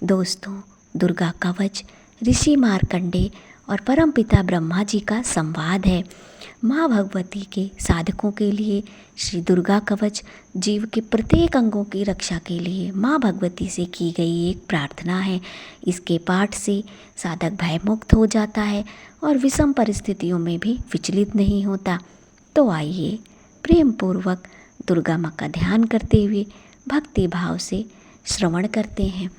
दोस्तों, दुर्गा कवच ऋषि मार्कंडे और परमपिता ब्रह्मा जी का संवाद है। माँ भगवती के साधकों के लिए श्री दुर्गा कवच जीव के प्रत्येक अंगों की रक्षा के लिए माँ भगवती से की गई एक प्रार्थना है। इसके पाठ से साधक भयमुक्त हो जाता है और विषम परिस्थितियों में भी विचलित नहीं होता। तो आइए प्रेम पूर्वक दुर्गा माँ का ध्यान करते हुए भक्ति भाव से श्रवण करते हैं।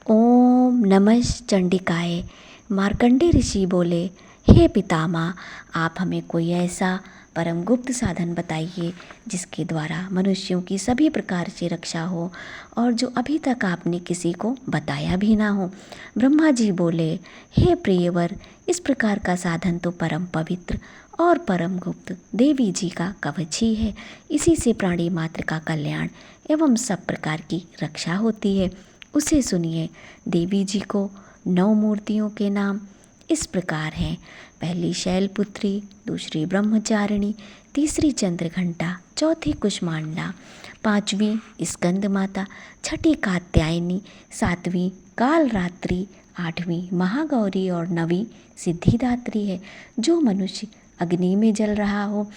ओम नमः चंडिकाय। मार्कंडे ऋषि बोले, हे पितामह, आप हमें कोई ऐसा परम गुप्त साधन बताइए जिसके द्वारा मनुष्यों की सभी प्रकार से रक्षा हो और जो अभी तक आपने किसी को बताया भी ना हो। ब्रह्मा जी बोले, हे प्रियवर, इस प्रकार का साधन तो परम पवित्र और परम गुप्त देवी जी का कवच ही है। इसी से प्राणी मात्र का कल्याण एवं सब प्रकार की रक्षा होती है। उसे सुनिए। देवी जी को 9 मूर्तियों के नाम इस प्रकार हैं। पहली शैलपुत्री, दूसरी ब्रह्मचारिणी, तीसरी चंद्रघंटा, चौथी कुष्मांडा, पांचवी स्कंद माता, छठी कात्यायनी, सातवीं कालरात्रि, आठवीं महागौरी और नवीं सिद्धिदात्री है। जो मनुष्य अग्नि में जल रहा हो,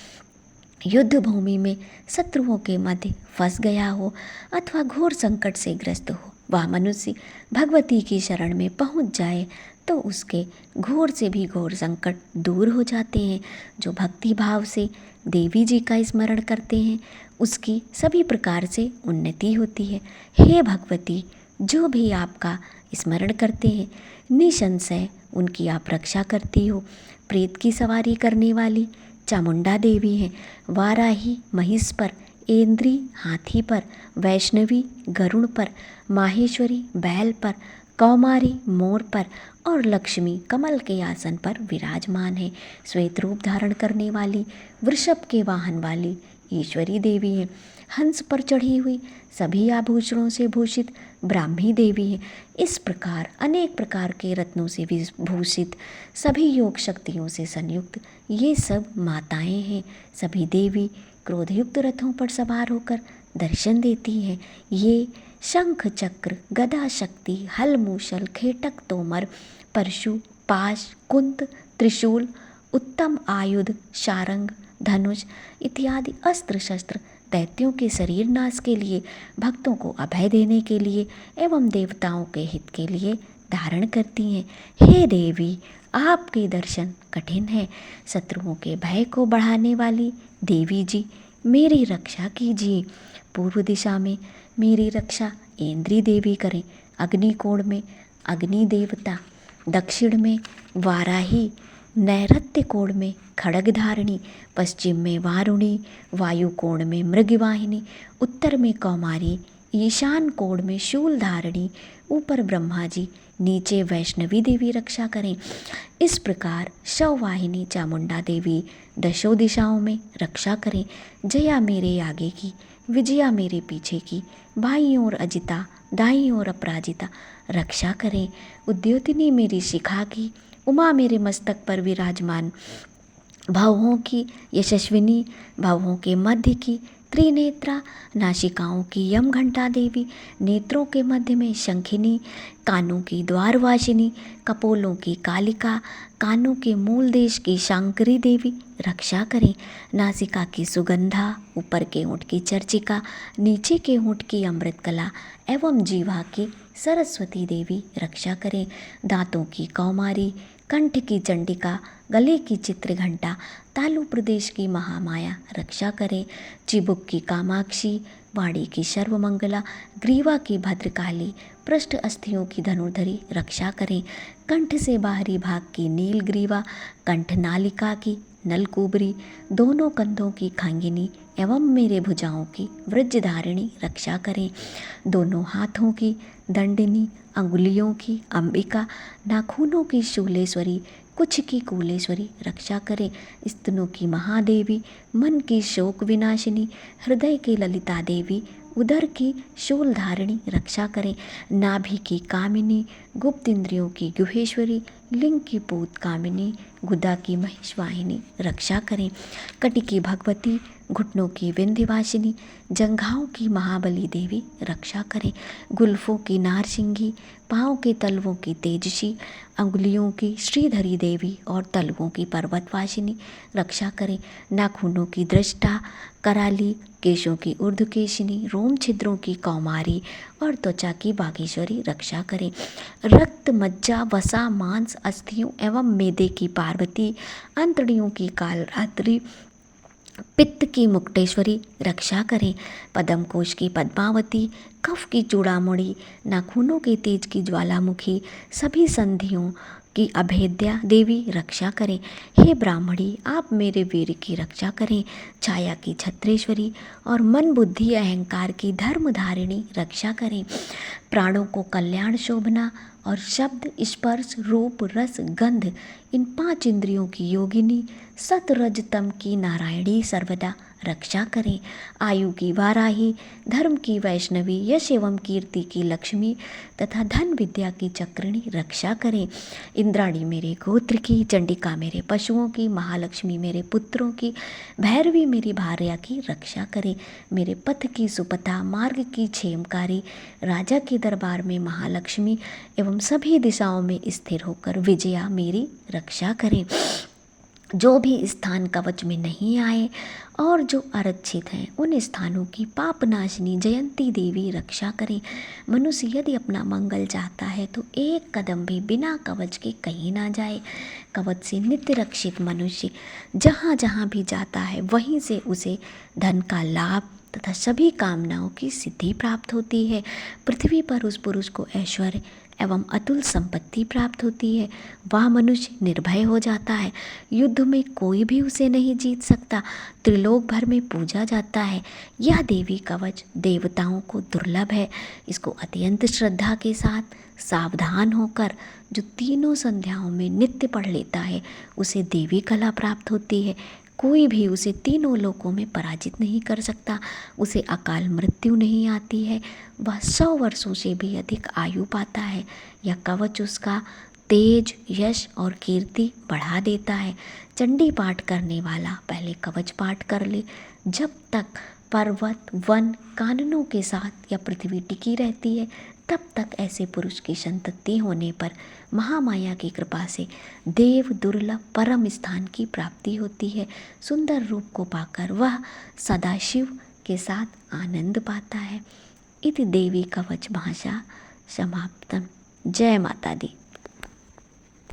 युद्ध भूमि में शत्रुओं के मध्य फंस गया हो अथवा घोर संकट से ग्रस्त हो, वह मनुष्य भगवती की शरण में पहुंच जाए तो उसके घोर से भी घोर संकट दूर हो जाते हैं। जो भक्ति भाव से देवी जी का स्मरण करते हैं उसकी सभी प्रकार से उन्नति होती है। हे भगवती, जो भी आपका स्मरण करते हैं निसंशय उनकी आप रक्षा करती हो। प्रेत की सवारी करने वाली चामुंडा देवी हैं। वाराही महिष पर, ऐन्द्री हाथी पर, वैष्णवी गरुड़ पर, माहेश्वरी बैल पर, कौमारी मोर पर और लक्ष्मी कमल के आसन पर विराजमान है। श्वेत रूप धारण करने वाली वृषभ के वाहन वाली ईश्वरी देवी है। हंस पर चढ़ी हुई सभी आभूषणों से भूषित ब्राह्मी देवी है। इस प्रकार अनेक प्रकार के रत्नों से विभूषित सभी योग शक्तियों से संयुक्त ये सब माताएं हैं। सभी देवी क्रोधयुक्त रथों पर सवार होकर दर्शन देती हैं। ये शंख चक्र गदा शक्ति हल मूषल खेटक तोमर परशु पाश कुंत त्रिशूल उत्तम आयुध शारंग धनुष इत्यादि अस्त्र शस्त्र दैत्यों के शरीर नाश के लिए, भक्तों को अभय देने के लिए एवं देवताओं के हित के लिए धारण करती हैं। हे देवी, आपके दर्शन कठिन है। शत्रुओं के भय को बढ़ाने वाली देवी जी, मेरी रक्षा कीजिए। पूर्व दिशा में मेरी रक्षा ऐन्द्री देवी करें, अग्निकोण में अग्नि देवता, दक्षिण में वाराही, नैऋत्य कोण में खड्गधारिणी, पश्चिम में वारुणी, वायु कोण में मृगवाहिनी, उत्तर में कौमारी, ईशान कोण में शूलधारिणी, ऊपर ब्रह्मा जी, नीचे वैष्णवी देवी रक्षा करें। इस प्रकार शववाहिनी चामुंडा देवी दशों दिशाओं में रक्षा करें। जया मेरे आगे की, विजया मेरे पीछे की, बाईं ओर अजिता, दाईं ओर अपराजिता रक्षा करें। उद्योतिनी मेरी शिखा की, उमा मेरे मस्तक पर विराजमान, भावों की यशस्विनी, भावों के मध्य की त्रिनेत्रा, नासिकाओं की यम घंटा देवी, नेत्रों के मध्य में शंखिनी, कानों की द्वारवासिनी, कपोलों की कालिका, कानों के मूल देश की शांकरी देवी रक्षा करें। नासिका की सुगंधा, ऊपर के होंठ की चर्चिका, नीचे के होंठ की अमृतकला एवं जीवा की सरस्वती देवी रक्षा करें। दांतों की कौमारी, कंठ की चंडिका, गले की चित्रघंटा, तालु प्रदेश की महामाया रक्षा करें। चिबुक की कामाक्षी, वाणी की सर्वमंगला, ग्रीवा की भद्रकाली, पृष्ठ अस्थियों की धनुर्धरी रक्षा करें। कंठ से बाहरी भाग की नीलग्रीवा, कंठ नालिका की नलकुबरी, दोनों कंधों की खांगिनी एवं मेरे भुजाओं की वृज्जधारिणी रक्षा करें। दोनों हाथों की दंडिनी, अंगुलियों की अंबिका, नाखूनों की शूलेश्वरी, कुछ की कूलेश्वरी रक्षा करें। स्तनों की महादेवी, मन की शोक विनाशिनी, हृदय की ललिता देवी, उदर की शूलधारिणी रक्षा करें। नाभि की कामिनी, गुप्त इंद्रियों की गुहेश्वरी, लिंग की पूत कामिनी, गुदा की महिषवाहिनी रक्षा करें। कटि की भगवती, घुटनों की विंध्यवासिनी, जंघाओं की महाबली देवी रक्षा करें। गुल्फों की नारसिंगी, पाँव के तलवों की तेजसी, अंगुलियों की श्रीधरी देवी और तलवों की पर्वतवासिनी रक्षा करें। नाखूनों की दृष्टा, कराली, केशों की ऊर्ध्वकेशिनी, रोम छिद्रों की कौमारी और त्वचा की बागेश्वरी रक्षा करें। रक्त, मज्जा, वसा, मांस, अस्थियों एवं मेदे की पार्वती, अंतड़ियों की कालरात्रि, पित्त की मुक्तेश्वरी रक्षा करें। पद्म कोश की पद्मावती, कफ की चूड़ामणि, नाखूनों के तेज की ज्वालामुखी, सभी संधियों की अभेद्या देवी रक्षा करें। हे ब्राह्मणी, आप मेरे वीर की रक्षा करें। छाया की छत्रेश्वरी और मन बुद्धि अहंकार की धर्मधारिणी रक्षा करें। प्राणों को कल्याण शोभना और शब्द, स्पर्श, रूप, रस, गंध, इन 5 इंद्रियों की योगिनी, सत रज तम की नारायणी सर्वदा रक्षा करें। आयु की वाराही, धर्म की वैष्णवी, यश एवं कीर्ति की लक्ष्मी तथा धन विद्या की चक्रिणी रक्षा करें। इंद्राणी मेरे गोत्र की, चंडिका मेरे पशुओं की, महालक्ष्मी मेरे पुत्रों की, भैरवी मेरी भार्या की रक्षा करें। मेरे पथ की सुपथा, मार्ग की क्षेमकारी, राजा के दरबार में महालक्ष्मी एवं सभी दिशाओं में स्थिर होकर विजया मेरी रक्षा करें। जो भी स्थान कवच में नहीं आए और जो आरक्षित हैं उन स्थानों की पापनाशिनी जयंती देवी रक्षा करें। मनुष्य यदि अपना मंगल चाहता है तो एक कदम भी बिना कवच के कहीं ना जाए। कवच से नित्य रक्षित मनुष्य जहाँ जहाँ भी जाता है वहीं से उसे धन का लाभ तथा सभी कामनाओं की सिद्धि प्राप्त होती है। पृथ्वी पर उस पुरुष को ऐश्वर्य एवं अतुल संपत्ति प्राप्त होती है। वह मनुष्य निर्भय हो जाता है। युद्ध में कोई भी उसे नहीं जीत सकता। त्रिलोक भर में पूजा जाता है। यह देवी कवच देवताओं को दुर्लभ है। इसको अत्यंत श्रद्धा के साथ सावधान होकर जो तीनों संध्याओं में नित्य पढ़ लेता है उसे देवी कला प्राप्त होती है। कोई भी उसे तीनों लोकों में पराजित नहीं कर सकता। उसे अकाल मृत्यु नहीं आती है। वह 100 वर्षों से भी अधिक आयु पाता है। यह कवच उसका तेज, यश और कीर्ति बढ़ा देता है। चंडी पाठ करने वाला पहले कवच पाठ कर ले। जब तक पर्वत, वन, काननों के साथ या पृथ्वी टिकी रहती है तब तक ऐसे पुरुष की संतति होने पर महामाया की कृपा से देव दुर्लभ परम स्थान की प्राप्ति होती है। सुंदर रूप को पाकर वह सदाशिव के साथ आनंद पाता है। इति देवी कवच भाषा समाप्तम। जय माता दी।